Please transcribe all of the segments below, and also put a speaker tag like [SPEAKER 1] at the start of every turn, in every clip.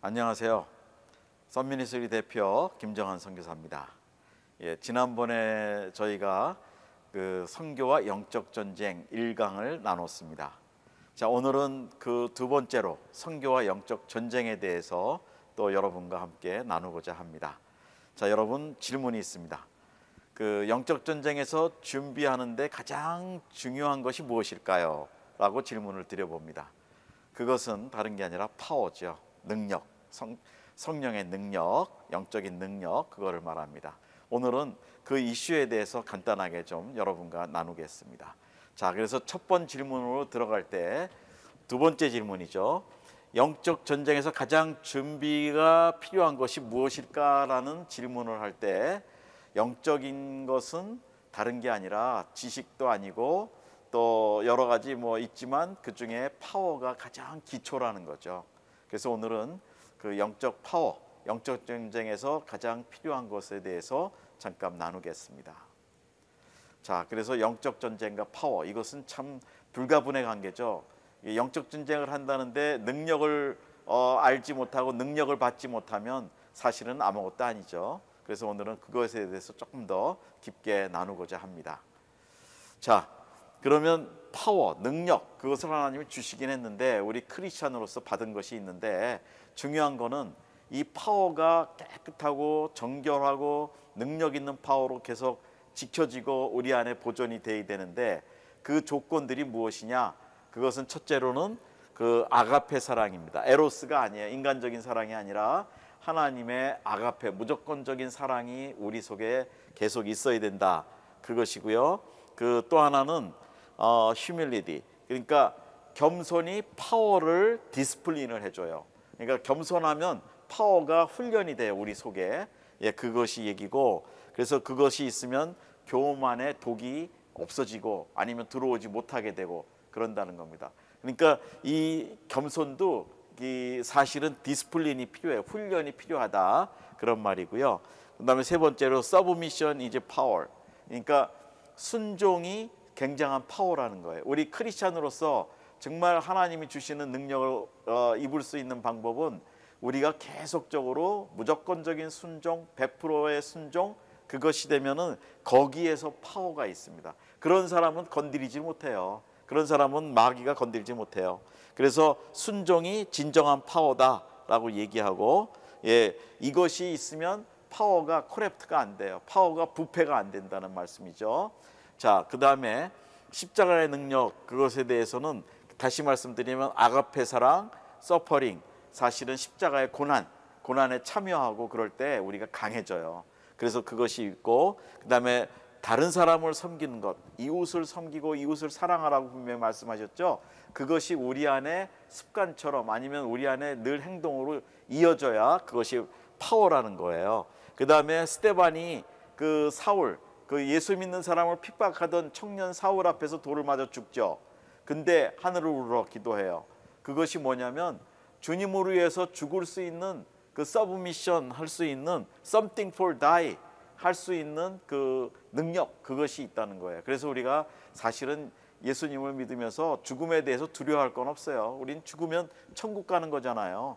[SPEAKER 1] 안녕하세요. 썬미니스트리 대표 김정한 선교사입니다. 지난번에 저희가 선교와 영적 전쟁 1강을 나눴습니다. 자, 오늘은 그 두 번째로 선교와 영적 전쟁에 대해서 또 여러분과 함께 나누고자 합니다. 자, 여러분 질문이 있습니다. 영적 전쟁에서 준비하는데 가장 중요한 것이 무엇일까요? 라고 질문을 드려봅니다. 그것은 다른 게 아니라 파워죠. 능력, 성령의 능력, 영적인 능력, 그거를 말합니다. 오늘은 그 이슈에 대해서 간단하게 좀 여러분과 나누겠습니다. 자, 그래서 첫 번째 질문으로 들어갈 때 두 번째 질문이죠. 영적 전쟁에서 가장 준비가 필요한 것이 무엇일까라는 질문을 할 때 영적인 것은 다른 게 아니라 지식도 아니고 또 여러 가지 있지만 그 중에 파워가 가장 기초라는 거죠. 그래서 오늘은 그 영적 파워, 영적 전쟁에서 가장 필요한 것에 대해서 잠깐 나누겠습니다. 자, 그래서 영적 전쟁과 파워, 이것은 참 불가분의 관계죠. 영적 전쟁을 한다는데 능력을 알지 못하고 능력을 받지 못하면 사실은 아무것도 아니죠. 그래서 오늘은 그것에 대해서 조금 더 깊게 나누고자 합니다. 자, 그러면 파워, 능력, 그것을 하나님이 주시긴 했는데 우리 크리스찬으로서 받은 것이 있는데 중요한 거는 이 파워가 깨끗하고 정결하고 능력 있는 파워로 계속 지켜지고 우리 안에 보존이 돼야 되는데 그 조건들이 무엇이냐? 그것은 첫째로는 그 아가페 사랑입니다. 에로스가 아니에요. 인간적인 사랑이 아니라 하나님의 아가페, 무조건적인 사랑이 우리 속에 계속 있어야 된다. 그것이고요. 그 또 하나는 humility, 그러니까 겸손이 파워를 디스플린을 해줘요. 그러니까 겸손하면 파워가 훈련이 돼요, 우리 속에. 그것이 얘기고, 그래서 그것이 있으면 교만의 독이 없어지고 아니면 들어오지 못하게 되고 그런다는 겁니다. 그러니까 이 겸손도 사실은 디스플린이 필요해요. 훈련이 필요하다, 그런 말이고요. 그 다음에 세 번째로 submission is power, 그러니까 순종이 굉장한 파워라는 거예요. 우리 크리스찬으로서 정말 하나님이 주시는 능력을 입을 수 있는 방법은 우리가 계속적으로 무조건적인 순종, 100%의 순종, 그것이 되면은 거기에서 파워가 있습니다. 그런 사람은 건드리지 못해요. 그런 사람은 마귀가 건드리지 못해요. 그래서 순종이 진정한 파워다라고 얘기하고, 이것이 있으면 파워가 코랩트가 안 돼요. 파워가 부패가 안 된다는 말씀이죠. 자, 그 다음에 십자가의 능력, 그것에 대해서는 다시 말씀드리면 아가페 사랑, 서퍼링, 사실은 십자가의 고난에 참여하고 그럴 때 우리가 강해져요. 그래서 그것이 있고, 그 다음에 다른 사람을 섬기는 것, 이웃을 섬기고 이웃을 사랑하라고 분명히 말씀하셨죠. 그것이 우리 안에 습관처럼 아니면 우리 안에 늘 행동으로 이어져야 그것이 파워라는 거예요. 그 다음에 스데반이 사울, 예수 믿는 사람을 핍박하던 청년 사울 앞에서 돌을 맞아 죽죠. 근데 하늘을 우러러 기도해요. 그것이 뭐냐면 주님을 위해서 죽을 수 있는 서브미션 할 수 있는 something for die 할 수 있는 그 능력, 그것이 있다는 거예요. 그래서 우리가 사실은 예수님을 믿으면서 죽음에 대해서 두려워할 건 없어요. 우린 죽으면 천국 가는 거잖아요.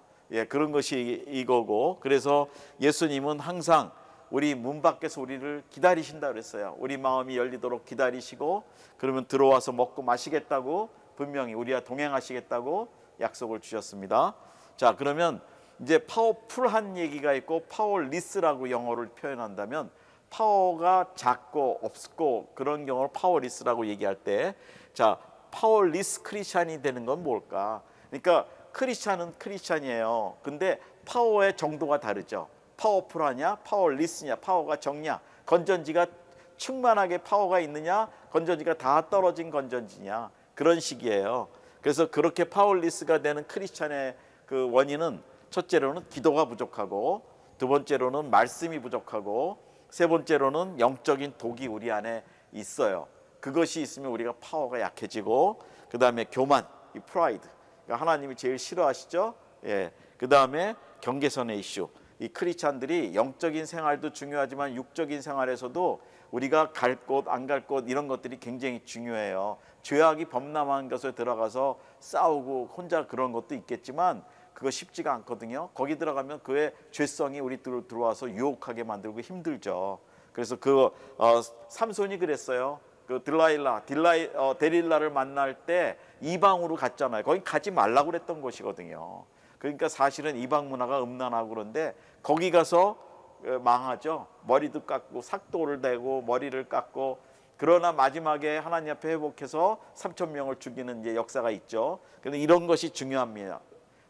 [SPEAKER 1] 그런 것이 이거고, 그래서 예수님은 항상 우리 문 밖에서 우리를 기다리신다 그랬어요. 우리 마음이 열리도록 기다리시고, 그러면 들어와서 먹고 마시겠다고 분명히 우리와 동행하시겠다고 약속을 주셨습니다. 자, 그러면 이제 파워풀한 얘기가 있고 파워리스라고 영어를 표현한다면, 파워가 작고 없고 그런 경우를 파워리스라고 얘기할 때, 자, 파워리스 크리스찬이 되는 건 뭘까? 그러니까 크리스찬은 크리스찬이에요. 근데 파워의 정도가 다르죠. 파워풀하냐, 파워리스냐, 파워가 적냐, 건전지가 충만하게 파워가 있느냐, 건전지가 다 떨어진 건전지냐, 그런 식이에요. 그래서 그렇게 파워리스가 되는 크리스찬의 그 원인은 첫째로는 기도가 부족하고, 두 번째로는 말씀이 부족하고, 세 번째로는 영적인 독이 우리 안에 있어요. 그것이 있으면 우리가 파워가 약해지고, 그 다음에 교만, 이 프라이드, 그러니까 하나님이 제일 싫어하시죠. 그 다음에 경계선의 이슈. 이 크리스찬들이 영적인 생활도 중요하지만 육적인 생활에서도 우리가 갈 곳, 안 갈 곳, 이런 것들이 굉장히 중요해요. 죄악이 범람한 것에 들어가서 싸우고 혼자 그런 것도 있겠지만, 그거 쉽지가 않거든요. 거기 들어가면 그의 죄성이 우리 들어와서 유혹하게 만들고 힘들죠. 그래서 삼손이 그랬어요. 그 데릴라를 만날 때 이방으로 갔잖아요. 거기 가지 말라고 그랬던 곳이거든요. 그러니까 사실은 이방 문화가 음란하고 그런데 거기 가서 망하죠. 머리도 깎고 삭도를 대고 머리를 깎고, 그러나 마지막에 하나님 앞에 회복해서 3천 명을 죽이는 이제 역사가 있죠. 그런데 이런 것이 중요합니다.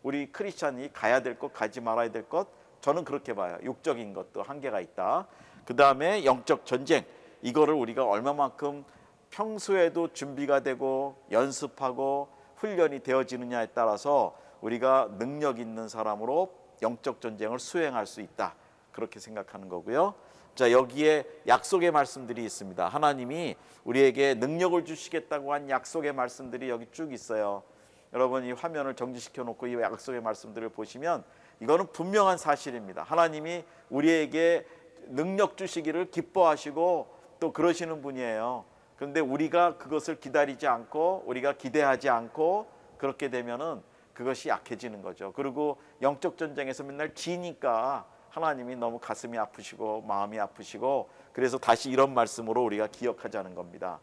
[SPEAKER 1] 우리 크리스찬이 가야 될 것, 가지 말아야 될 것, 저는 그렇게 봐요. 육적인 것도 한계가 있다. 그 다음에 영적 전쟁, 이거를 우리가 얼마만큼 평소에도 준비가 되고 연습하고 훈련이 되어지느냐에 따라서 우리가 능력 있는 사람으로 영적 전쟁을 수행할 수 있다, 그렇게 생각하는 거고요. 자, 여기에 약속의 말씀들이 있습니다. 하나님이 우리에게 능력을 주시겠다고 한 약속의 말씀들이 여기 쭉 있어요. 여러분, 이 화면을 정지시켜 놓고 이 약속의 말씀들을 보시면 이거는 분명한 사실입니다. 하나님이 우리에게 능력 주시기를 기뻐하시고 또 그러시는 분이에요. 그런데 우리가 그것을 기다리지 않고 우리가 기대하지 않고 그렇게 되면은 그것이 약해지는 거죠. 그리고 영적 전쟁에서 맨날 지니까 하나님이 너무 가슴이 아프시고 마음이 아프시고, 그래서 다시 이런 말씀으로 우리가 기억하자는 겁니다.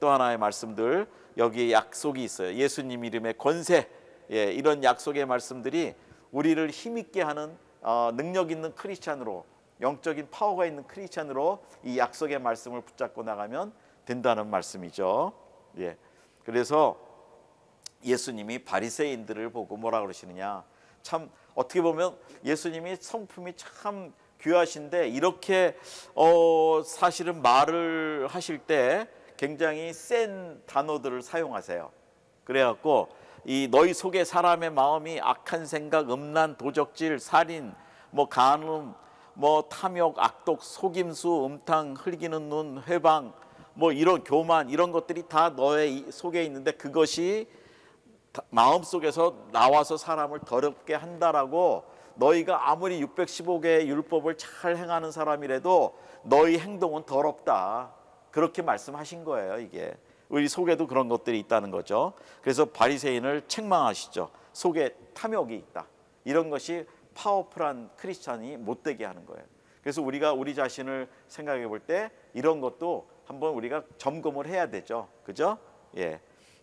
[SPEAKER 1] 또 하나의 말씀들, 여기에 약속이 있어요. 예수님 이름의 권세, 이런 약속의 말씀들이 우리를 힘있게 하는 능력 있는 크리스찬으로, 영적인 파워가 있는 크리스찬으로 이 약속의 말씀을 붙잡고 나가면 된다는 말씀이죠. 그래서 예수님이 바리새인들을 보고 뭐라 그러시느냐, 참 어떻게 보면 예수님이 성품이 참 귀하신데 이렇게 사실은 말을 하실 때 굉장히 센 단어들을 사용하세요. 그래갖고 이 너희 속에 사람의 마음이 악한 생각, 음란, 도적질, 살인, 간음, 탐욕, 악독, 속임수, 음탕, 흘기는 눈, 회방, 이런 교만, 이런 것들이 다 너의 속에 있는데 그것이 마음속에서 나와서 사람을 더럽게 한다라고, 너희가 아무리 615개의 율법을 잘 행하는 사람이라도 너희 행동은 더럽다, 그렇게 말씀하신 거예요. 이게 우리 속에도 그런 것들이 있다는 거죠. 그래서 바리새인을 책망하시죠. 속에 탐욕이 있다, 이런 것이 파워풀한 크리스찬이 못되게 하는 거예요. 그래서 우리가 우리 자신을 생각해 볼 때 이런 것도 한번 우리가 점검을 해야 되죠. 그죠?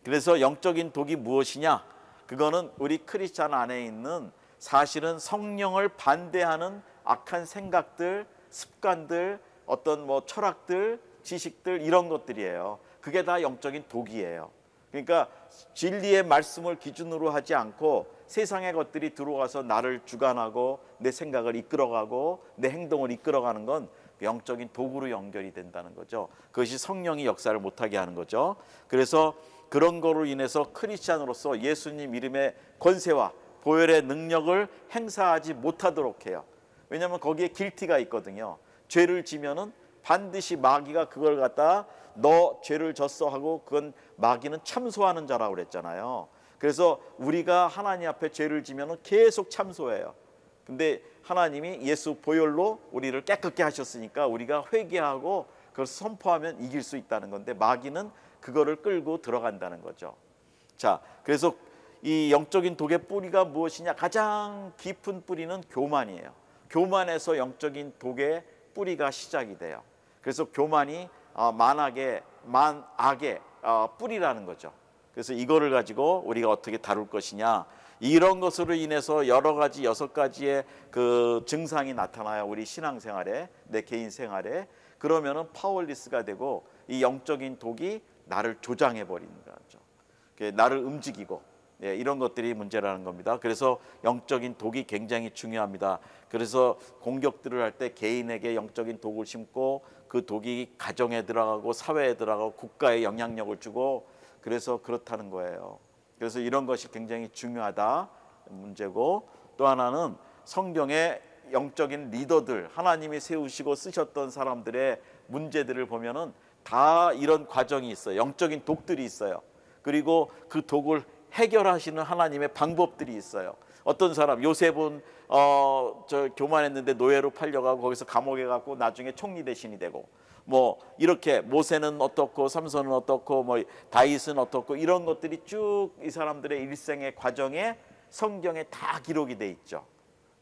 [SPEAKER 1] 그래서 영적인 독이 무엇이냐? 그거는 우리 크리스찬 안에 있는 사실은 성령을 반대하는 악한 생각들, 습관들, 어떤 철학들, 지식들, 이런 것들이에요. 그게 다 영적인 독이에요. 그러니까 진리의 말씀을 기준으로 하지 않고 세상의 것들이 들어와서 나를 주관하고 내 생각을 이끌어가고 내 행동을 이끌어가는 건 영적인 독으로 연결이 된다는 거죠. 그것이 성령이 역사를 못하게 하는 거죠. 그래서 그런 거로 인해서 크리스찬으로서 예수님 이름의 권세와 보혈의 능력을 행사하지 못하도록 해요. 왜냐하면 거기에 길티가 있거든요. 죄를 지면은 반드시 마귀가 그걸 갖다 너 죄를 졌어 하고, 그건 마귀는 참소하는 자라고 그랬잖아요. 그래서 우리가 하나님 앞에 죄를 지면은 계속 참소해요. 근데 하나님이 예수 보혈로 우리를 깨끗게 하셨으니까 우리가 회개하고 그걸 선포하면 이길 수 있다는 건데, 마귀는 그거를 끌고 들어간다는 거죠. 자, 그래서 이 영적인 독의 뿌리가 무엇이냐? 가장 깊은 뿌리는 교만이에요. 교만에서 영적인 독의 뿌리가 시작이 돼요. 그래서 교만이 만악의 뿌리라는 거죠. 그래서 이거를 가지고 우리가 어떻게 다룰 것이냐, 이런 것으로 인해서 여러 가지 6가지의 그 증상이 나타나요. 우리 신앙생활에, 내 개인 생활에. 그러면은 파워리스가 되고 이 영적인 독이 나를 조장해 버리는 거죠. 나를 움직이고, 이런 것들이 문제라는 겁니다. 그래서 영적인 독이 굉장히 중요합니다. 그래서 공격들을 할 때 개인에게 영적인 독을 심고 그 독이 가정에 들어가고 사회에 들어가고 국가에 영향력을 주고, 그래서 그렇다는 거예요. 그래서 이런 것이 굉장히 중요하다 문제고, 또 하나는 성경의 영적인 리더들, 하나님이 세우시고 쓰셨던 사람들의 문제들을 보면은 다 이런 과정이 있어요. 영적인 독들이 있어요. 그리고 그 독을 해결하시는 하나님의 방법들이 있어요. 어떤 사람, 요셉은 교만했는데 노예로 팔려가고 거기서 감옥에 가고 나중에 총리 대신이 되고, 이렇게 모세는 어떻고 삼손은 어떻고 다윗은 어떻고, 이런 것들이 쭉 이 사람들의 일생의 과정에 성경에 다 기록이 돼 있죠.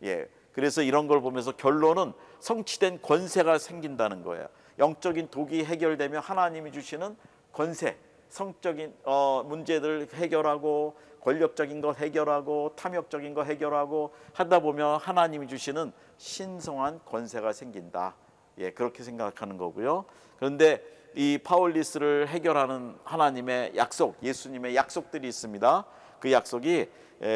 [SPEAKER 1] 예, 그래서 이런 걸 보면서 결론은 성취된 권세가 생긴다는 거예요. 영적인 독이 해결되면 하나님이 주시는 권세, 성적인 문제들 해결하고 권력적인 것 해결하고 탐욕적인 거 해결하고 하다 보면 하나님이 주시는 신성한 권세가 생긴다. 예, 그렇게 생각하는 거고요. 그런데 이 파울리스를 해결하는 하나님의 약속, 예수님의 약속들이 있습니다. 그 약속이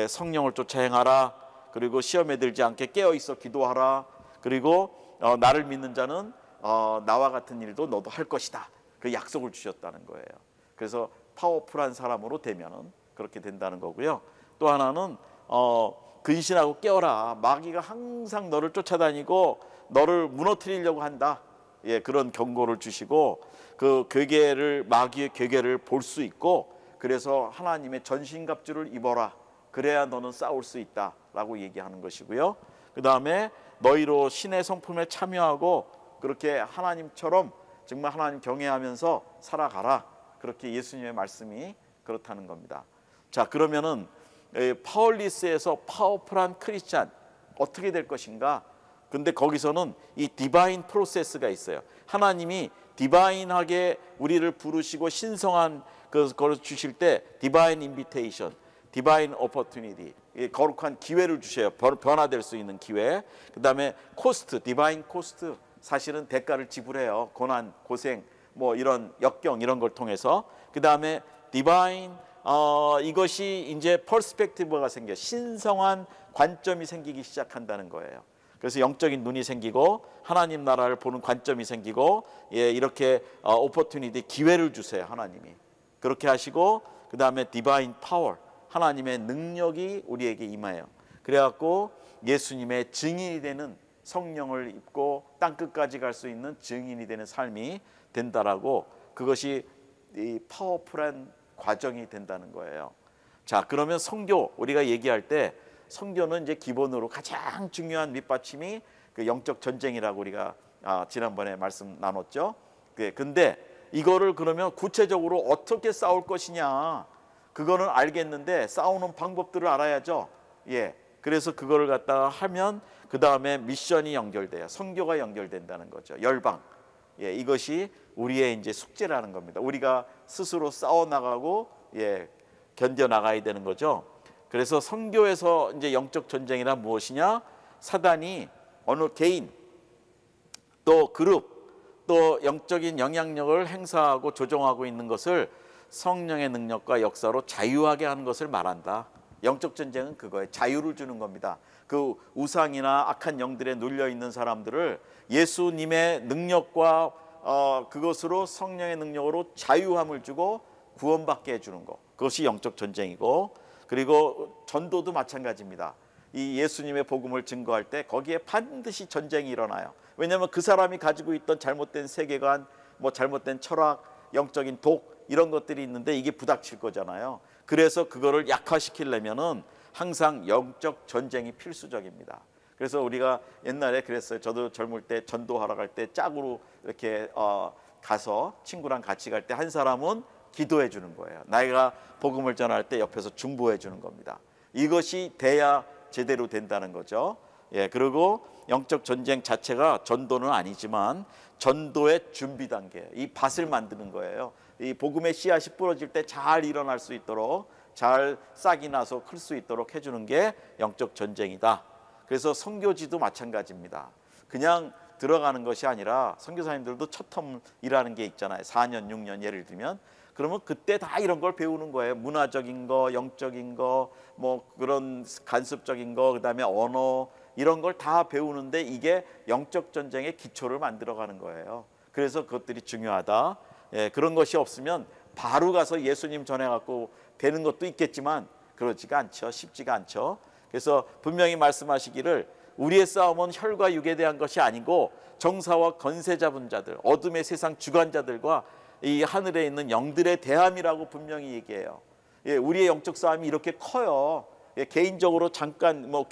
[SPEAKER 1] 성령을 쫓아 행하라, 그리고 시험에 들지 않게 깨어 있어 기도하라, 그리고 나를 믿는 자는 나와 같은 일도 너도 할 것이다. 그 약속을 주셨다는 거예요. 그래서 파워풀한 사람으로 되면은 그렇게 된다는 거고요. 또 하나는 근신하고 깨어라. 마귀가 항상 너를 쫓아다니고 너를 무너뜨리려고 한다. 예, 그런 경고를 주시고 그 괴계를, 마귀의 괴계를 볼 수 있고, 그래서 하나님의 전신갑주를 입어라. 그래야 너는 싸울 수 있다라고 얘기하는 것이고요. 그 다음에 너희로 신의 성품에 참여하고 그렇게 하나님처럼 정말 하나님 경외하면서 살아가라. 그렇게 예수님의 말씀이 그렇다는 겁니다. 자, 그러면은 파울리스에서 파워풀한 크리스찬 어떻게 될 것인가? 근데 거기서는 이 디바인 프로세스가 있어요. 하나님이 디바인하게 우리를 부르시고 신성한 그걸 주실 때 디바인 인비테이션, 디바인 오퍼튜니티, 거룩한 기회를 주셔요. 변화될 수 있는 기회. 그 다음에 코스트, 디바인 코스트, 사실은 대가를 지불해요. 고난, 고생, 뭐 이런 역경 이런 걸 통해서. 그 다음에 디바인 이것이 이제 퍼스펙티브가 생겨, 신성한 관점이 생기기 시작한다는 거예요. 그래서 영적인 눈이 생기고 하나님 나라를 보는 관점이 생기고, 예, 이렇게 오퍼튜니티, 기회를 주세요. 하나님이 그렇게 하시고, 그 다음에 디바인 파워, 하나님의 능력이 우리에게 임해요. 그래갖고 예수님의 증인이 되는, 성령을 입고 땅끝까지 갈 수 있는 증인이 되는 삶이 된다라고, 그것이 이 파워풀한 과정이 된다는 거예요. 자, 그러면 선교, 우리가 얘기할 때 선교는 이제 기본으로 가장 중요한 밑받침이 그 영적 전쟁이라고 우리가 지난번에 말씀 나눴죠. 근데 이거를 그러면 구체적으로 어떻게 싸울 것이냐, 그거는 알겠는데 싸우는 방법들을 알아야죠. 예, 그래서 그거를 갖다가 하면 그 다음에 미션이 연결돼요. 선교가 연결된다는 거죠. 열방. 예, 이것이 우리의 이제 숙제라는 겁니다. 우리가 스스로 싸워 나가고, 예, 견뎌 나가야 되는 거죠. 그래서 선교에서 이제 영적 전쟁이란 무엇이냐? 사단이 어느 개인, 또 그룹, 또 영적인 영향력을 행사하고 조종하고 있는 것을 성령의 능력과 역사로 자유하게 하는 것을 말한다. 영적 전쟁은 그거예요. 자유를 주는 겁니다. 그 우상이나 악한 영들에 눌려 있는 사람들을 예수님의 능력과 그것으로, 성령의 능력으로 자유함을 주고 구원받게 해주는 것, 그것이 영적 전쟁이고, 그리고 전도도 마찬가지입니다. 이 예수님의 복음을 증거할 때 거기에 반드시 전쟁이 일어나요. 왜냐하면 그 사람이 가지고 있던 잘못된 세계관, 뭐 잘못된 철학, 영적인 독, 이런 것들이 있는데 이게 부닥칠 거잖아요. 그래서 그거를 약화시키려면은 항상 영적 전쟁이 필수적입니다. 그래서 우리가 옛날에 그랬어요. 저도 젊을 때 전도하러 갈 때 짝으로 이렇게 가서 친구랑 같이 갈 때 한 사람은 기도해 주는 거예요. 나이가 복음을 전할 때 옆에서 중보해 주는 겁니다. 이것이 돼야 제대로 된다는 거죠. 예, 그리고 영적 전쟁 자체가 전도는 아니지만 전도의 준비 단계, 이 밭을 만드는 거예요. 이 복음의 씨앗이 뿌려질 때 잘 일어날 수 있도록, 잘 싹이 나서 클 수 있도록 해주는 게 영적 전쟁이다. 그래서 선교지도 마찬가지입니다. 그냥 들어가는 것이 아니라 선교사님들도 첫 텀 일하는 게 있잖아요. 4년, 6년 예를 들면. 그러면 그때 다 이런 걸 배우는 거예요. 문화적인 거, 영적인 거, 뭐 그런 간섭적인 거, 그다음에 언어, 이런 걸 다 배우는데 이게 영적 전쟁의 기초를 만들어가는 거예요. 그래서 그것들이 중요하다. 예, 그런 것이 없으면 바로 가서 예수님 전해갖고 되는 것도 있겠지만 그렇지가 않죠. 쉽지가 않죠. 그래서 분명히 말씀하시기를 우리의 싸움은 혈과 육에 대한 것이 아니고 정사와 권세 잡은 자들, 어둠의 세상 주관자들과 이 하늘에 있는 영들의 대함이라고 분명히 얘기해요. 예, 우리의 영적 싸움이 이렇게 커요. 예, 개인적으로 잠깐 뭐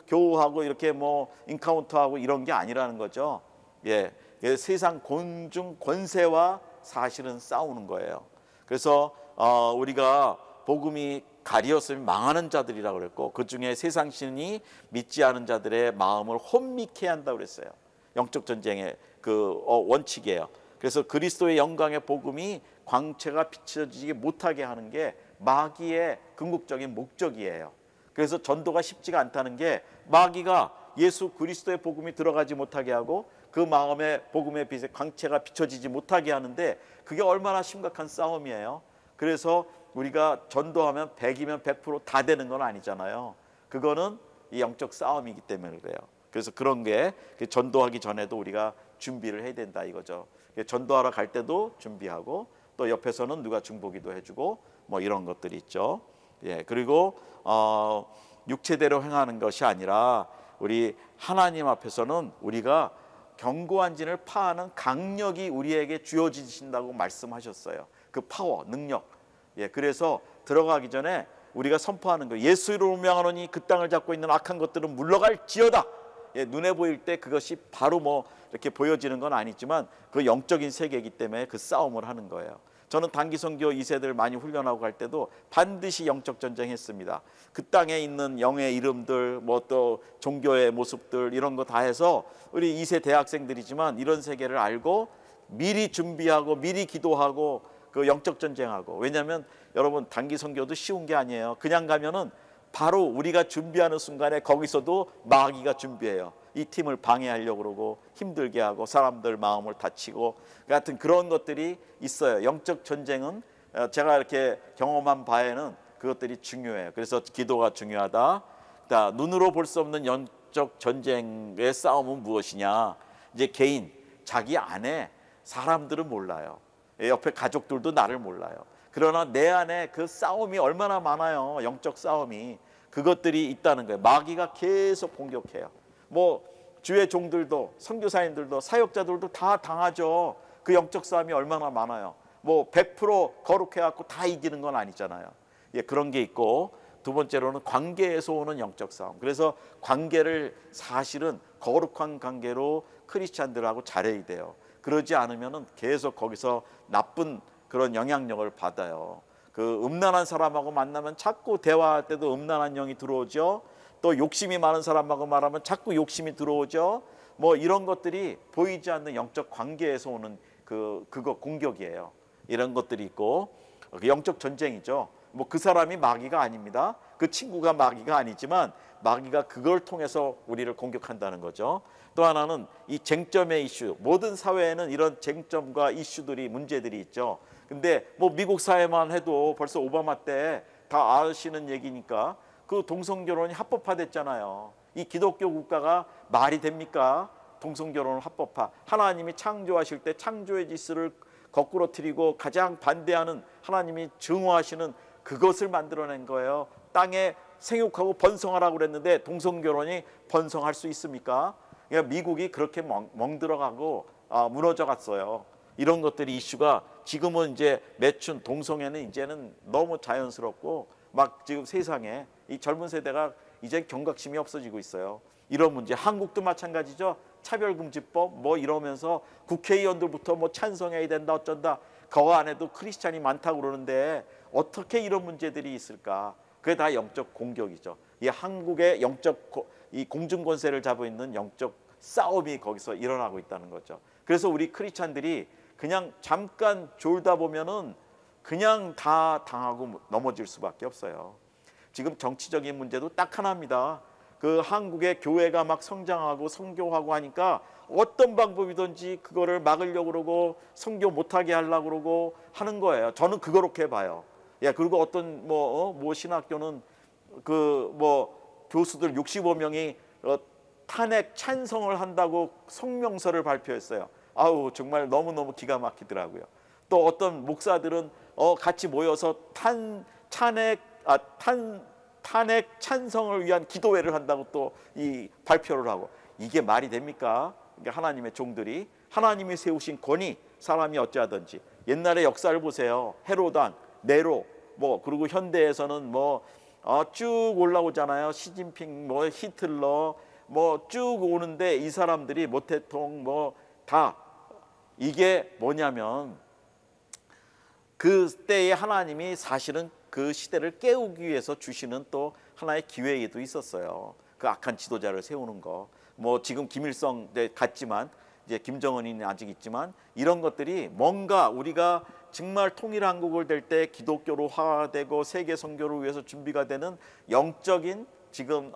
[SPEAKER 1] 교우하고 이렇게 뭐 인카운터하고 이런 게 아니라는 거죠. 예, 세상 곤중 권세와 사실은 싸우는 거예요. 그래서 우리가 복음이 가리었으면 망하는 자들이라고 그랬고, 그 중에 세상 신이 믿지 않은 자들의 마음을 혼미케 한다고 그랬어요. 영적 전쟁의 그 원칙이에요. 그래서 그리스도의 영광의 복음이 광채가 비춰지지 못하게 하는 게 마귀의 궁극적인 목적이에요. 그래서 전도가 쉽지가 않다는 게, 마귀가 예수 그리스도의 복음이 들어가지 못하게 하고 그 마음의 복음의 빛에 광채가 비춰지지 못하게 하는데, 그게 얼마나 심각한 싸움이에요. 그래서 우리가 전도하면 100이면 100% 다 되는 건 아니잖아요. 그거는 이 영적 싸움이기 때문에 그래요. 그래서 그런 게 전도하기 전에도 우리가 준비를 해야 된다 이거죠. 전도하러 갈 때도 준비하고, 또 옆에서는 누가 중보기도 해주고 뭐 이런 것들이 있죠. 예, 그리고 육체대로 행하는 것이 아니라 우리 하나님 앞에서는 우리가 견고한 진을 파하는 강력이 우리에게 주어지신다고 말씀하셨어요. 그 파워, 능력. 예, 그래서 들어가기 전에 우리가 선포하는 거, 예수로 명하노니 그 땅을 잡고 있는 악한 것들은 물러갈지어다. 예, 눈에 보일 때 그것이 바로 뭐 이렇게 보여지는 건 아니지만 그 영적인 세계이기 때문에 그 싸움을 하는 거예요. 저는 단기 선교 2세들 많이 훈련하고 갈 때도 반드시 영적 전쟁했습니다. 그 땅에 있는 영의 이름들, 뭐 또 종교의 모습들, 이런 거 다 해서 우리 2세 대학생들이지만 이런 세계를 알고 미리 준비하고 미리 기도하고 그 영적 전쟁하고. 왜냐하면 여러분, 단기 선교도 쉬운 게 아니에요. 그냥 가면은 바로 우리가 준비하는 순간에 거기서도 마귀가 준비해요. 이 팀을 방해하려고 그러고 힘들게 하고 사람들 마음을 다치고 같은 그런 것들이 있어요. 영적 전쟁은 제가 이렇게 경험한 바에는 그것들이 중요해요. 그래서 기도가 중요하다. 눈으로 볼 수 없는 영적 전쟁의 싸움은 무엇이냐? 이제 개인, 자기 안에 사람들은 몰라요. 옆에 가족들도 나를 몰라요. 그러나 내 안에 그 싸움이 얼마나 많아요. 영적 싸움이. 그것들이 있다는 거예요. 마귀가 계속 공격해요. 뭐 주의 종들도, 선교사님들도, 사역자들도 다 당하죠. 그 영적 싸움이 얼마나 많아요. 뭐 100% 거룩해갖고 다 이기는 건 아니잖아요. 예, 그런 게 있고, 두 번째로는 관계에서 오는 영적 싸움. 그래서 관계를 사실은 거룩한 관계로 크리스찬들하고 잘해야 돼요. 그러지 않으면은 계속 거기서 나쁜 그런 영향력을 받아요. 그 음란한 사람하고 만나면 자꾸 대화할 때도 음란한 영이 들어오죠. 또 욕심이 많은 사람하고 말하면 자꾸 욕심이 들어오죠. 뭐 이런 것들이 보이지 않는 영적 관계에서 오는 그거 공격이에요. 이런 것들이 있고, 영적 전쟁이죠. 뭐 그 사람이 마귀가 아닙니다. 그 친구가 마귀가 아니지만 마귀가 그걸 통해서 우리를 공격한다는 거죠. 또 하나는 이 쟁점의 이슈. 모든 사회에는 이런 쟁점과 이슈들이, 문제들이 있죠. 근데 뭐 미국 사회만 해도 벌써 오바마 때 다 아시는 얘기니까 그 동성결혼이 합법화됐잖아요. 이 기독교 국가가 말이 됩니까? 동성결혼을 합법화. 하나님이 창조하실 때 창조의 질서를 거꾸로 틀리고 가장 반대하는, 하나님이 증오하시는 그것을 만들어낸 거예요. 땅에 생육하고 번성하라고 그랬는데 동성결혼이 번성할 수 있습니까? 그러니까 미국이 그렇게 멍들어가고 무너져 갔어요. 이런 것들이 이슈가 지금은 이제 매춘 동성애는 이제는 너무 자연스럽고 막 지금 세상에 이 젊은 세대가 이제 경각심이 없어지고 있어요. 이런 문제, 한국도 마찬가지죠. 차별금지법 뭐 이러면서 국회의원들부터 뭐 찬성해야 된다 어쩐다. 그 안에도 크리스찬이 많다고 그러는데 어떻게 이런 문제들이 있을까? 그게 다 영적 공격이죠. 이 한국의 이 공중권세를 잡고 있는 영적 싸움이 거기서 일어나고 있다는 거죠. 그래서 우리 크리스찬들이 그냥 잠깐 졸다 보면은 그냥 다 당하고 넘어질 수밖에 없어요. 지금 정치적인 문제도 딱 하나입니다. 그 한국의 교회가 막 성장하고 선교하고 하니까 어떤 방법이든지 그거를 막으려고 그러고 선교 못하게 하려고 그러고 하는 거예요. 저는 그렇게 봐요. 예, 그리고 어떤 뭐 신학교는 그 뭐 교수들 65명이 탄핵 찬성을 한다고 성명서를 발표했어요. 아우, 정말 너무너무 기가 막히더라고요. 또 어떤 목사들은 같이 모여서 탄핵 찬성을 위한 기도회를 한다고 또 이 발표를 하고, 이게 말이 됩니까? 그러니까 하나님의 종들이, 하나님이 세우신 권위, 사람이 어찌하든지. 옛날의 역사를 보세요. 헤로당, 네로, 뭐 그리고 현대에서는 뭐 쭉 올라오잖아요. 시진핑, 뭐 히틀러, 뭐 쭉 오는데 이 사람들이 모태통 뭐 다, 이게 뭐냐면 그때의 하나님이 사실은 그 시대를 깨우기 위해서 주시는 또 하나의 기회도 있었어요. 그 악한 지도자를 세우는 거. 뭐 지금 김일성 같지만 이제 김정은이 아직 있지만 이런 것들이 뭔가 우리가 정말 통일 한국을 될 때 기독교로 화되고 세계 선교를 위해서 준비가 되는 영적인 지금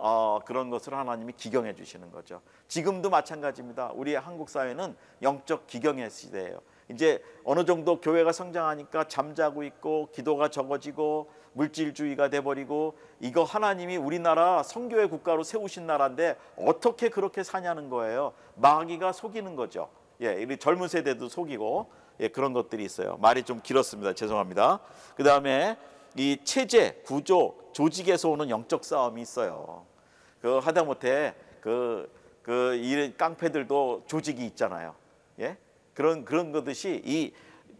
[SPEAKER 1] 그런 것을 하나님이 기경해 주시는 거죠. 지금도 마찬가지입니다. 우리 한국 사회는 영적 기경의 시대예요. 이제 어느 정도 교회가 성장하니까 잠자고 있고 기도가 적어지고 물질주의가 돼버리고 이거 하나님이 우리나라 선교의 국가로 세우신 나라인데 어떻게 그렇게 사냐는 거예요. 마귀가 속이는 거죠. 예, 우리 젊은 세대도 속이고 예, 그런 것들이 있어요. 말이 좀 길었습니다. 죄송합니다. 그 다음에 이 체제, 구조, 조직에서 오는 영적 싸움이 있어요. 그 하다못해 이 깡패들도 조직이 있잖아요. 예, 그런 거듯이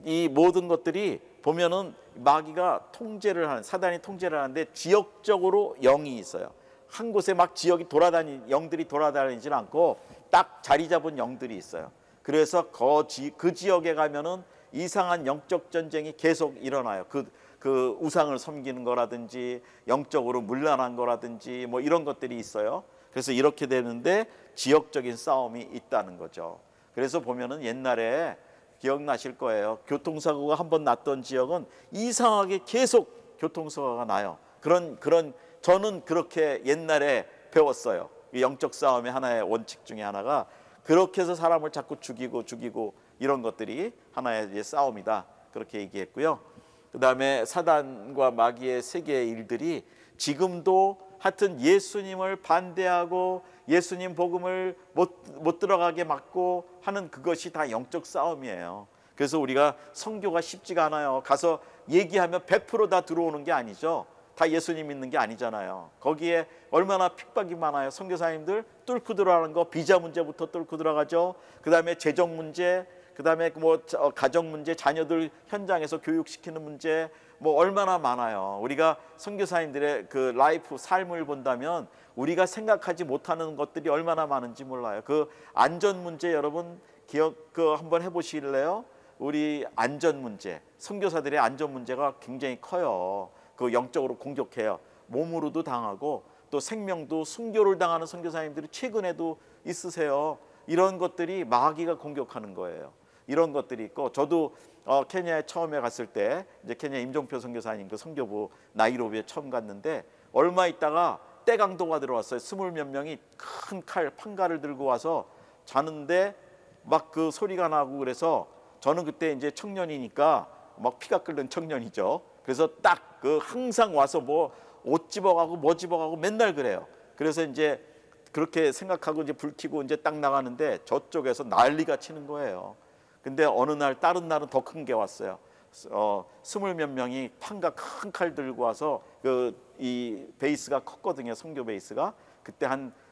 [SPEAKER 1] 이 모든 것들이 보면은 마귀가 통제를 하는 사단이 통제를 하는데 지역적으로 영이 있어요. 한 곳에 막 지역이 영들이 돌아다니지는 않고 딱 자리 잡은 영들이 있어요. 그래서 그 지역에 가면은 이상한 영적 전쟁이 계속 일어나요. 그 우상을 섬기는 거라든지 영적으로 문란한 거라든지 뭐 이런 것들이 있어요. 그래서 이렇게 되는데 지역적인 싸움이 있다는 거죠. 그래서 보면은 옛날에 기억나실 거예요. 교통사고가 한번 났던 지역은 이상하게 계속 교통사고가 나요. 저는 그렇게 옛날에 배웠어요. 영적 싸움의 하나의 원칙 중에 하나가 그렇게 해서 사람을 자꾸 죽이고 이런 것들이 하나의 이제 싸움이다. 그렇게 얘기했고요. 그 다음에 사단과 마귀의 세계의 일들이 지금도 하여튼 예수님을 반대하고 예수님 복음을 못 들어가게 막고 하는 그것이 다 영적 싸움이에요. 그래서 우리가 선교가 쉽지가 않아요. 가서 얘기하면 100% 다 들어오는 게 아니죠. 다 예수님 믿는 게 아니잖아요. 거기에 얼마나 핍박이 많아요. 선교사님들 뚫고 들어가는 거 비자 문제부터 뚫고 들어가죠. 그 다음에 재정 문제, 그 다음에 뭐 가정 문제, 자녀들 현장에서 교육시키는 문제 뭐 얼마나 많아요. 우리가 선교사님들의 그 라이프 삶을 본다면 우리가 생각하지 못하는 것들이 얼마나 많은지 몰라요. 그 안전 문제 여러분 한번 해보실래요? 우리 안전 문제, 선교사들의 안전 문제가 굉장히 커요. 그 영적으로 공격해요. 몸으로도 당하고 또 생명도 순교를 당하는 선교사님들이 최근에도 있으세요. 이런 것들이 마귀가 공격하는 거예요. 이런 것들이 있고 저도 케냐에 처음에 갔을 때 이제 케냐 임종표 선교사님 그 선교부 나이로비에 처음 갔는데 얼마 있다가 떼강도가 들어왔어요. 20몇 명이 큰 판가를 들고 와서 자는데 막 그 소리가 나고 그래서 저는 그때 이제 청년이니까 막 피가 끓는 청년이죠. 그래서 딱 항상 와서 뭐 옷 집어가고 뭐 집어가고 맨날 그래요. 그래서 이제 그렇게 생각하고 이제 불 켜고 이제 딱 나가는데 저쪽에서 난리가 치는 거예요. 근데 어느 날 다른 날은 더 큰 게 왔어요. 20몇 명이 판가 큰 칼 들고 와서 이 베이스가 컸거든요. 선교 베이스가 그때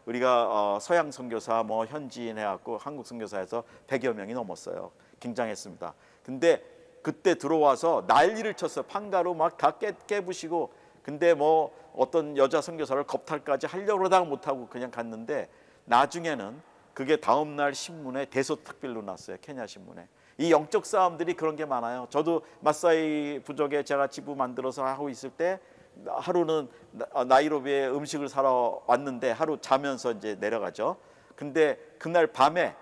[SPEAKER 1] 우리가 서양 선교사 뭐 현지인 해갖고 한국 선교사에서 100여 명이 넘었어요. 굉장했습니다. 근데 그때 들어와서 난리를 쳤어요. 판가로 막 다 깨부시고 근데 뭐 어떤 여자 선교사를 겁탈까지 하려고 그러다가 못하고 그냥 갔는데 나중에는 그게 다음 날 신문에 대소특필로 났어요. 케냐 신문에. 이 영적 싸움들이 그런 게 많아요. 저도 마사이 부족에 제가 지부 만들어서 하고 있을 때 하루는 나이로비에 음식을 사러 왔는데 하루 자면서 이제 내려가죠. 근데 그날 밤에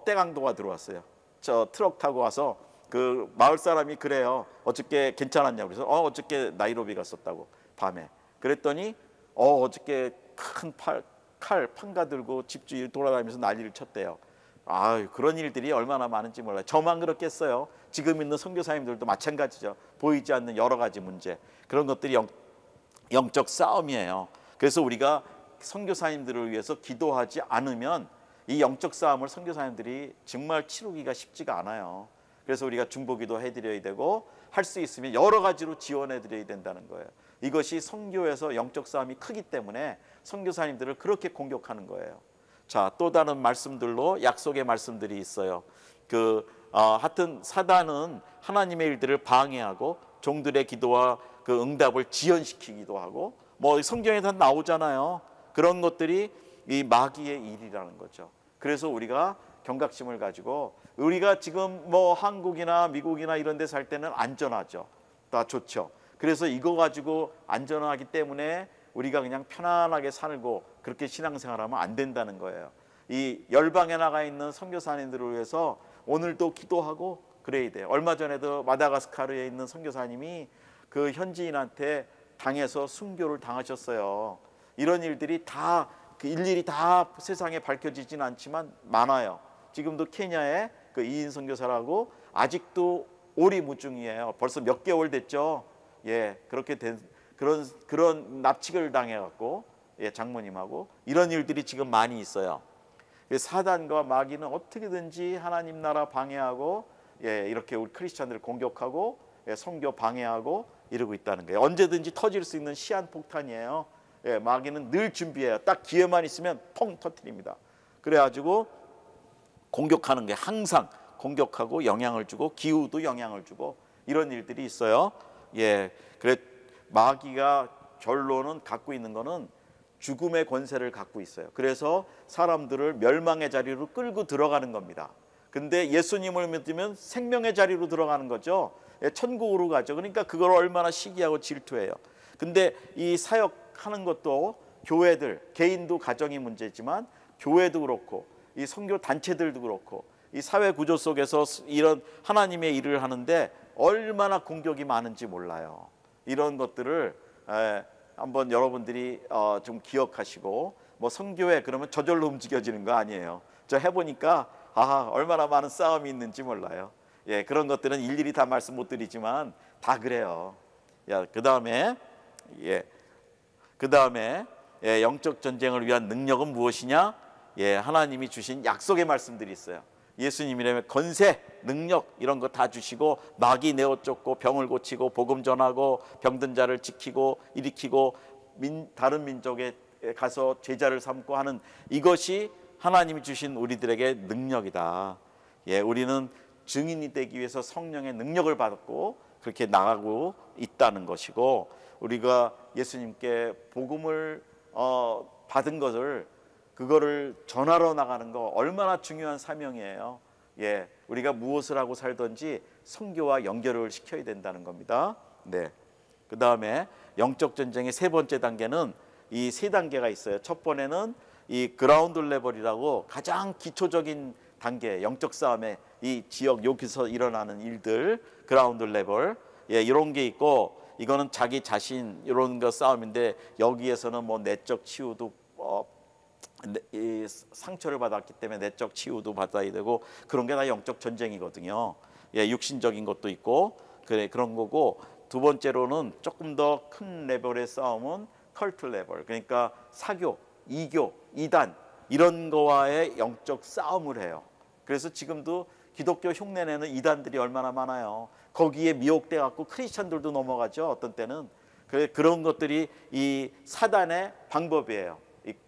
[SPEAKER 1] 떼강도가 들어왔어요. 저 트럭 타고 와서 그 마을 사람이 그래요. 어저께 괜찮았냐고 그래서 어저께 나이로비 갔었다고 밤에. 그랬더니 어저께 큰 칼 판가 들고 집주인 돌아다니면서 난리를 쳤대요. 그런 일들이 얼마나 많은지 몰라요. 저만 그렇겠어요. 지금 있는 선교사님들도 마찬가지죠. 보이지 않는 여러 가지 문제 그런 것들이 영적 싸움이에요. 그래서 우리가 선교사님들을 위해서 기도하지 않으면 이 영적 싸움을 선교사님들이 정말 치르기가 쉽지가 않아요. 그래서 우리가 중보기도 해드려야 되고 할 수 있으면 여러 가지로 지원해드려야 된다는 거예요. 이것이 선교에서 영적 싸움이 크기 때문에 선교사님들을 그렇게 공격하는 거예요. 자, 또 다른 말씀들로 약속의 말씀들이 있어요. 하여튼 사단은 하나님의 일들을 방해하고 종들의 기도와 그 응답을 지연시키기도 하고 뭐 성경에 다 나오잖아요. 그런 것들이 이 마귀의 일이라는 거죠. 그래서 우리가 경각심을 가지고 우리가 지금 뭐 한국이나 미국이나 이런 데 살 때는 안전하죠. 다 좋죠. 그래서 이거 가지고 안전하기 때문에 우리가 그냥 편안하게 살고 그렇게 신앙생활하면 안 된다는 거예요. 이 열방에 나가 있는 선교사님들을 위해서 오늘도 기도하고 그래야 돼요. 얼마 전에도 마다가스카르에 있는 선교사님이 그 현지인한테 당해서 순교를 당하셨어요. 이런 일들이 다 일일이 다 세상에 밝혀지진 않지만 많아요. 지금도 케냐에 그 이인 선교사라고 아직도 오리무중이에요. 벌써 몇 개월 됐죠. 예, 그렇게 된 그런 납치를 당해갖고 장모님하고 이런 일들이 지금 많이 있어요. 사단과 마귀는 어떻게든지 하나님 나라 방해하고 이렇게 우리 크리스찬들을 공격하고 선교 방해하고 이러고 있다는 거예요. 언제든지 터질 수 있는 시한폭탄이에요. 마귀는 늘 준비해요. 딱 기회만 있으면 펑 터뜨립니다. 그래가지고 공격하는 게 항상 공격하고 영향을 주고 기후도 영향을 주고 이런 일들이 있어요. 그래 마귀가 결론은 갖고 있는 거는 죽음의 권세를 갖고 있어요. 그래서 사람들을 멸망의 자리로 끌고 들어가는 겁니다. 근데 예수님을 믿으면 생명의 자리로 들어가는 거죠. 천국으로 가죠. 그러니까 그걸 얼마나 시기하고 질투해요. 근데 이 사역하는 것도 교회들, 개인도 가정이 문제지만 교회도 그렇고 이 선교 단체들도 그렇고 이 사회 구조 속에서 이런 하나님의 일을 하는데 얼마나 공격이 많은지 몰라요. 이런 것들을 한번 여러분들이 좀 기억하시고 뭐 선교회 그러면 저절로 움직여지는 거 아니에요. 저 해보니까 얼마나 많은 싸움이 있는지 몰라요. 그런 것들은 일일이 다 말씀 못 드리지만 다 그래요. 그 다음에 영적 전쟁을 위한 능력은 무엇이냐? 하나님이 주신 약속의 말씀들이 있어요. 예수님이라면 권세, 능력 이런 거 다 주시고 마귀 내어 쫓고 병을 고치고 복음 전하고 병든 자를 지키고 일으키고 다른 민족에 가서 제자를 삼고 하는 이것이 하나님이 주신 우리들에게 능력이다. 우리는 증인이 되기 위해서 성령의 능력을 받았고 그렇게 나가고 있다는 것이고 우리가 예수님께 복음을 받은 것을 그거를 전하러 나가는 거 얼마나 중요한 사명이에요. 우리가 무엇을 하고 살든지 선교와 연결을 시켜야 된다는 겁니다. 그 다음에 영적 전쟁의 세 번째 단계는 이 세 단계가 있어요. 첫 번에는 이 그라운드 레벨이라고 가장 기초적인 단계, 영적 싸움의 이 지역 여기서 일어나는 일들, 그라운드 레벨 이런 게 있고 이거는 자기 자신 이런 거 싸움인데 여기에서는 뭐 내적 치유도 이 상처를 받았기 때문에 내적 치유도 받아야 되고 그런 게 다 영적 전쟁이거든요. 육신적인 것도 있고 그런 거고 두 번째로는 조금 더 큰 레벨의 싸움은 컬트 레벨 그러니까 사교, 이교, 이단 이런 거와의 영적 싸움을 해요. 그래서 지금도 기독교 흉내내는 이단들이 얼마나 많아요. 거기에 미혹돼 갖고 크리스찬들도 넘어가죠. 어떤 때는 그런 것들이 이 사단의 방법이에요.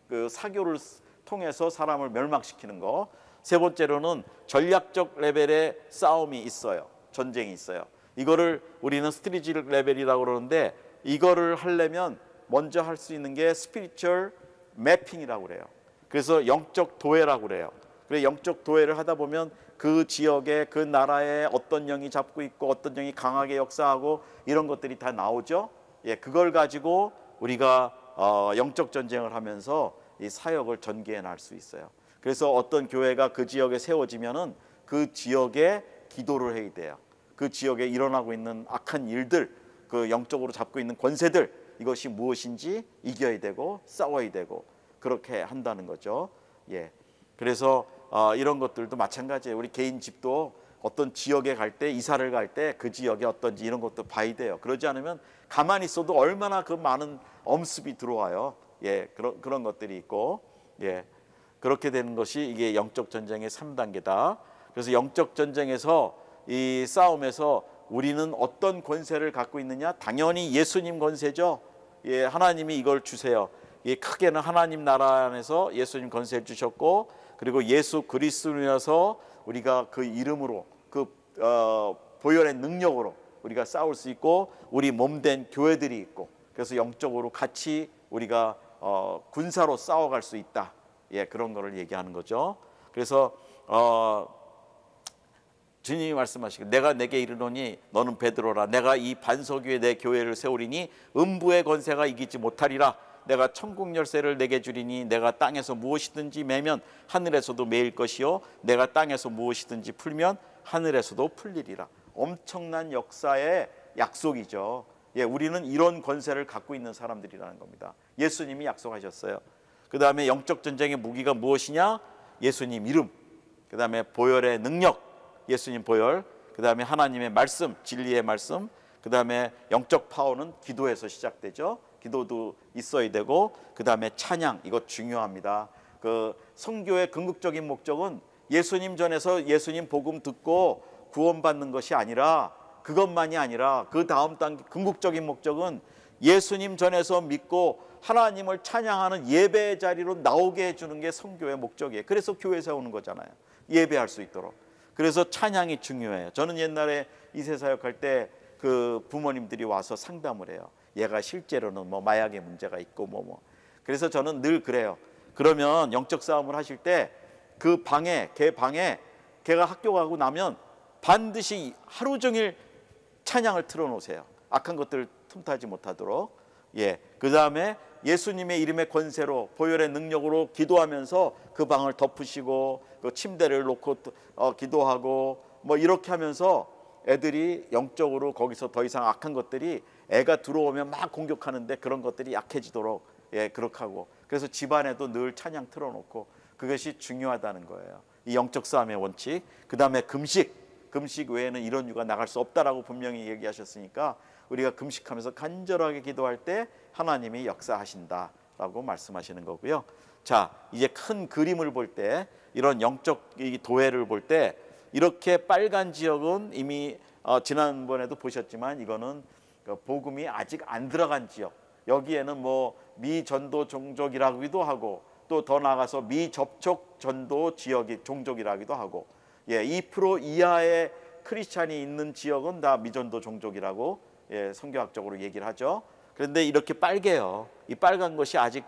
[SPEAKER 1] 그 사교를 통해서 사람을 멸망시키는 거. 세 번째로는 전략적 레벨의 싸움이 있어요. 전쟁이 있어요. 이거를 우리는 스트리지 레벨이라고 그러는데 이거를 하려면 먼저 할 수 있는 게 스피리추얼 매핑이라고 그래요. 그래서 영적 도회라고 그래요. 그래서 영적 도회를 하다 보면 그 지역에 그 나라에 어떤 영이 잡고 있고 어떤 영이 강하게 역사하고 이런 것들이 다 나오죠. 그걸 가지고 우리가 영적 전쟁을 하면서 이 사역을 전개해 날 수 있어요. 그래서 어떤 교회가 그 지역에 세워지면은 그 지역에 기도를 해야 돼요. 그 지역에 일어나고 있는 악한 일들, 그 영적으로 잡고 있는 권세들 이것이 무엇인지 이겨야 되고 싸워야 되고 그렇게 한다는 거죠. 그래서 이런 것들도 마찬가지예요. 우리 개인 집도 어떤 지역에 갈 때 이사를 갈 때 그 지역이 어떤지 이런 것도 봐야 돼요. 그러지 않으면 가만히 있어도 얼마나 그 많은 엄습이 들어와요. 그런 것들이 있고 그렇게 되는 것이 이게 영적 전쟁의 3단계다. 그래서 영적 전쟁에서 이 싸움에서 우리는 어떤 권세를 갖고 있느냐? 당연히 예수님 권세죠. 하나님이 이걸 주세요. 크게는 하나님 나라 안에서 예수님 권세를 주셨고 그리고 예수 그리스도인이어서 우리가 그 이름으로 그 보혈의 능력으로 우리가 싸울 수 있고 우리 몸된 교회들이 있고 그래서 영적으로 같이 우리가 군사로 싸워갈 수 있다. 그런 거를 얘기하는 거죠. 그래서 주님이 말씀하시고 내가 내게 이르노니 너는 베드로라. 내가 이 반석 위에 내 교회를 세우리니 음부의 권세가 이기지 못하리라. 내가 천국 열쇠를 내게 주리니 내가 땅에서 무엇이든지 매면 하늘에서도 매일 것이요 내가 땅에서 무엇이든지 풀면 하늘에서도 풀리리라. 엄청난 역사의 약속이죠. 예, 우리는 이런 권세를 갖고 있는 사람들이라는 겁니다. 예수님이 약속하셨어요. 그 다음에 영적 전쟁의 무기가 무엇이냐? 예수님 이름, 그 다음에 보혈의 능력, 예수님 보혈, 그 다음에 하나님의 말씀, 진리의 말씀, 그 다음에 영적 파워는 기도에서 시작되죠. 기도도 있어야 되고, 그 다음에 찬양, 이거 중요합니다. 그 선교의 궁극적인 목적은 예수님 전에서 예수님 복음 듣고 구원받는 것이 아니라, 그것만이 아니라 그 다음 단계 궁극적인 목적은 예수님 전에서 믿고 하나님을 찬양하는 예배의 자리로 나오게 해주는 게 선교의 목적이에요. 그래서 교회 세우는 거잖아요. 예배할 수 있도록. 그래서 찬양이 중요해요. 저는 옛날에 이세사역할 때 그 부모님들이 와서 상담을 해요. 얘가 실제로는 뭐 마약의 문제가 있고 그래서 저는 늘 그래요. 그러면 영적 싸움을 하실 때 그 방에, 걔가 학교 가고 나면 반드시 하루 종일 찬양을 틀어놓으세요. 악한 것들을 틈타지 못하도록. 예, 그 다음에 예수님의 이름의 권세로 보혈의 능력으로 기도하면서 그 방을 덮으시고 그 침대를 놓고 기도하고 뭐 이렇게 하면서 애들이 영적으로 거기서 더 이상 악한 것들이 애가 들어오면 막 공격하는데 그런 것들이 약해지도록 예, 그렇게 하고 그래서 집안에도 늘 찬양 틀어놓고 그것이 중요하다는 거예요. 이 영적 싸움의 원칙. 그 다음에 금식 외에는 이런 유가 나갈 수 없다라고 분명히 얘기하셨으니까 우리가 금식하면서 간절하게 기도할 때 하나님이 역사하신다라고 말씀하시는 거고요. 자, 이제 큰 그림을 볼 때 이런 영적 도회를 볼 때 이렇게 빨간 지역은 이미 지난번에도 보셨지만 이거는 복음이 아직 안 들어간 지역. 여기에는 뭐 미전도 종족이라기도 하고 또 더 나아가서 미접촉 전도 지역이 종족이라기도 하고 예, 2% 이하의 크리스찬이 있는 지역은 다 미전도 종족이라고 예, 성경학적으로 얘기를 하죠. 그런데 이렇게 빨개요. 이 빨간 것이 아직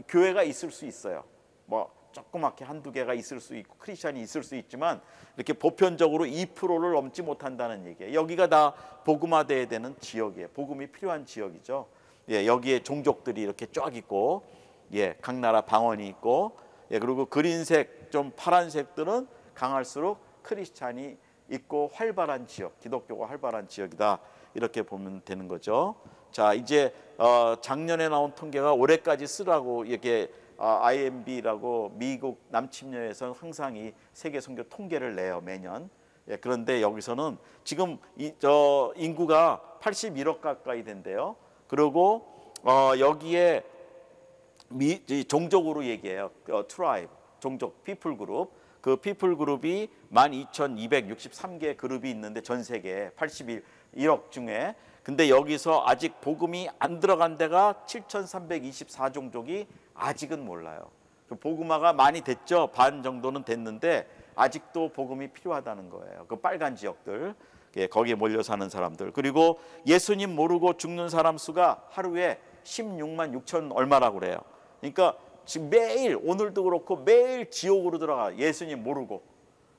[SPEAKER 1] 교회가 있을 수 있어요. 뭐 조그맣게 한두 개가 있을 수 있고 크리스찬이 있을 수 있지만 이렇게 보편적으로 2%를 넘지 못한다는 얘기예요. 여기가 다 복음화돼야 되는 지역이에요. 복음이 필요한 지역이죠. 예, 여기에 종족들이 이렇게 쫙 있고 예, 각 나라 방언이 있고 예, 그리고 그린색 좀 파란색들은 강할수록 크리스찬이 있고 활발한 지역, 기독교가 활발한 지역이다. 이렇게 보면 되는 거죠. 자, 이제 작년에 나온 통계가 올해까지 쓰라고 이렇게 IMB라고 미국 남침녀에서 항상 이 세계 선교 통계를 내요, 매년. 예, 그런데 여기서는 지금 인구가 81억 가까이 된대요. 그리고 여기에 종족으로 얘기해요. 트라이브, 종족, 피플 그룹. 그 피플 그룹이 12,263개 그룹이 있는데 전 세계에 81억 중에 근데 여기서 아직 복음이 안 들어간 데가 7,324종족이 아직은 몰라요. 복음화가 많이 됐죠. 반 정도는 됐는데 아직도 복음이 필요하다는 거예요. 그 빨간 지역들, 거기에 몰려 사는 사람들. 그리고 예수님 모르고 죽는 사람 수가 하루에 16만 6천 얼마라고 그래요. 그러니까 지금 매일 오늘도 그렇고 매일 지옥으로 들어가. 예수님 모르고.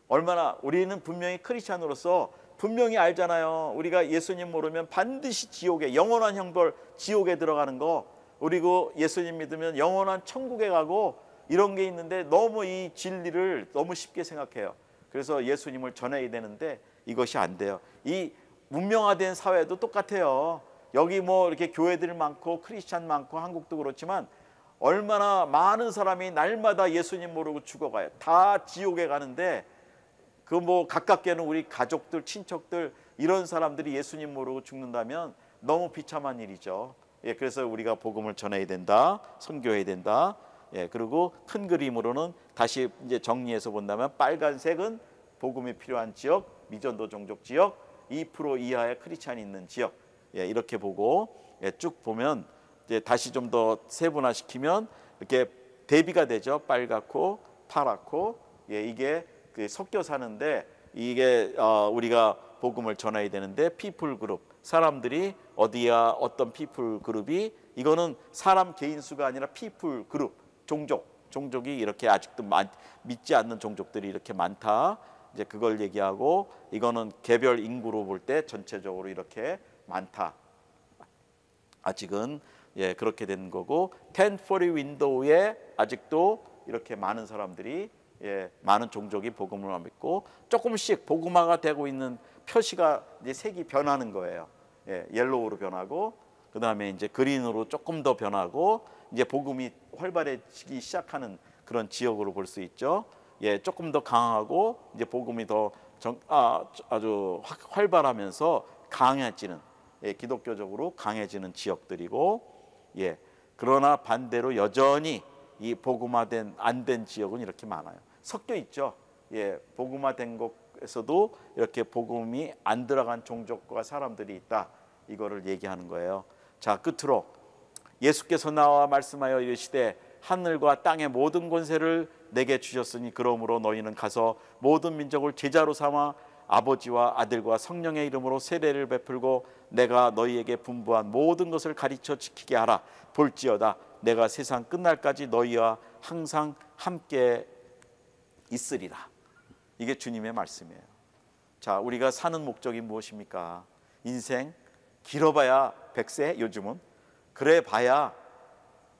[SPEAKER 1] 얼마나 우리는 분명히 크리스찬으로서 분명히 알잖아요. 우리가 예수님 모르면 반드시 지옥에, 영원한 형벌 지옥에 들어가는 거. 그리고 예수님 믿으면 영원한 천국에 가고 이런 게 있는데 너무 이 진리를 너무 쉽게 생각해요. 그래서 예수님을 전해야 되는데 이것이 안 돼요. 이 문명화된 사회도 똑같아요. 여기 뭐 이렇게 교회들 많고 크리스찬 많고 한국도 그렇지만 얼마나 많은 사람이 날마다 예수님 모르고 죽어가요. 다 지옥에 가는데 그 뭐 가깝게는 우리 가족들, 친척들 이런 사람들이 예수님 모르고 죽는다면 너무 비참한 일이죠. 예, 그래서 우리가 복음을 전해야 된다, 선교해야 된다. 예, 그리고 큰 그림으로는 다시 이제 정리해서 본다면 빨간색은 복음이 필요한 지역, 미전도 종족 지역, 2% 이하의 크리스찬이 있는 지역. 예, 이렇게 보고 예, 쭉 보면 이제 다시 좀 더 세분화시키면 이렇게 대비가 되죠. 빨갛고 파랗고 예, 이게 그 섞여 사는데 이게 우리가 복음을 전해야 되는데 피플 그룹 사람들이 어디야 어떤 피플 그룹이 이거는 사람 개인 수가 아니라 피플 그룹 종족이 이렇게 아직도 믿지 않는 종족들이 이렇게 많다. 이제 그걸 얘기하고, 이거는 개별 인구로 볼 때 전체적으로 이렇게 많다. 아직은 그렇게 된 거고, 1040 윈도우에 아직도 이렇게 많은 사람들이 많은 종족이 복음을 믿고 조금씩 복음화가 되고 있는 표시가 이제 색이 변하는 거예요. 옐로우로 변하고, 그 다음에 이제 그린으로 조금 더 변하고, 이제 복음이 활발해지기 시작하는 그런 지역으로 볼 수 있죠. 조금 더 강하고 이제 복음이 더 아주 활발하면서 강해지는, 기독교적으로 강해지는 지역들이고, 그러나 반대로 여전히 이 복음화된 안 된 지역은 이렇게 많아요. 섞여 있죠. 복음화된 곳에서도 이렇게 복음이 안 들어간 종족과 사람들이 있다. 이거를 얘기하는 거예요. 자, 끝으로 예수께서 나와 말씀하여 이르시되 하늘과 땅의 모든 권세를 내게 주셨으니 그러므로 너희는 가서 모든 민족을 제자로 삼아 아버지와 아들과 성령의 이름으로 세례를 베풀고 내가 너희에게 분부한 모든 것을 가르쳐 지키게 하라. 볼지어다 내가 세상 끝날까지 너희와 항상 함께 있으리라. 이게 주님의 말씀이에요. 자, 우리가 사는 목적이 무엇입니까? 인생 길어봐야 100세, 요즘은 그래 봐야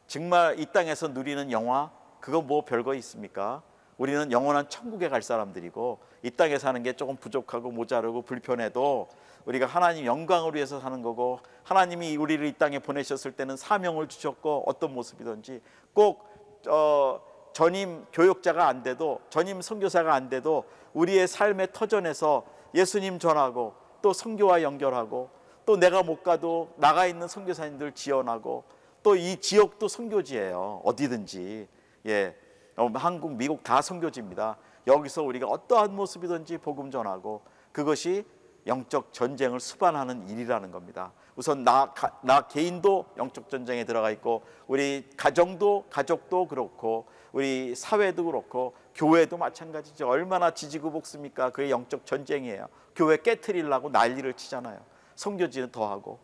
[SPEAKER 1] 정말 이 땅에서 누리는 영화, 그거 뭐 별거 있습니까? 우리는 영원한 천국에 갈 사람들이고, 이 땅에 사는 게 조금 부족하고 모자르고 불편해도 우리가 하나님 영광을 위해서 사는 거고, 하나님이 우리를 이 땅에 보내셨을 때는 사명을 주셨고, 어떤 모습이든지 꼭 전임 교역자가 안 돼도, 전임 선교사가 안 돼도 우리의 삶의 터전에서 예수님 전하고, 또 선교와 연결하고, 또 내가 못 가도 나가 있는 선교사님들 지원하고, 또 이 지역도 선교지예요. 어디든지. 한국, 미국 다 선교지입니다. 여기서 우리가 어떠한 모습이든지 복음 전하고, 그것이 영적 전쟁을 수반하는 일이라는 겁니다. 우선 나 개인도 영적 전쟁에 들어가 있고, 우리 가족도 그렇고, 우리 사회도 그렇고, 교회도 마찬가지죠. 얼마나 지지구복습니까? 그게 영적 전쟁이에요. 교회 깨트리려고 난리를 치잖아요. 선교지는 더하고.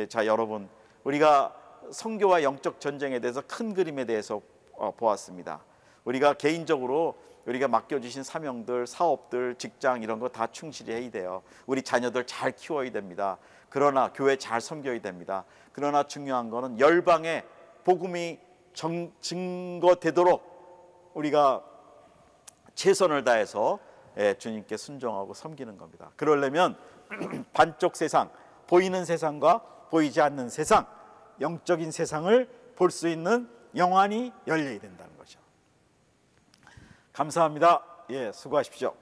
[SPEAKER 1] 자, 여러분, 우리가 선교와 영적 전쟁에 대해서 큰 그림에 대해서 보았습니다. 우리가 개인적으로 우리가 맡겨주신 사명들, 사업들, 직장 이런 거 다 충실히 해야 돼요. 우리 자녀들 잘 키워야 됩니다. 그러나 교회 잘 섬겨야 됩니다. 그러나 중요한 거는 열방에 복음이 증거되도록 우리가 최선을 다해서 주님께 순종하고 섬기는 겁니다. 그러려면 반쪽 세상, 보이는 세상과 보이지 않는 세상, 영적인 세상을 볼 수 있는 영안이 열려야 된다는 거죠. 감사합니다. 수고하십시오.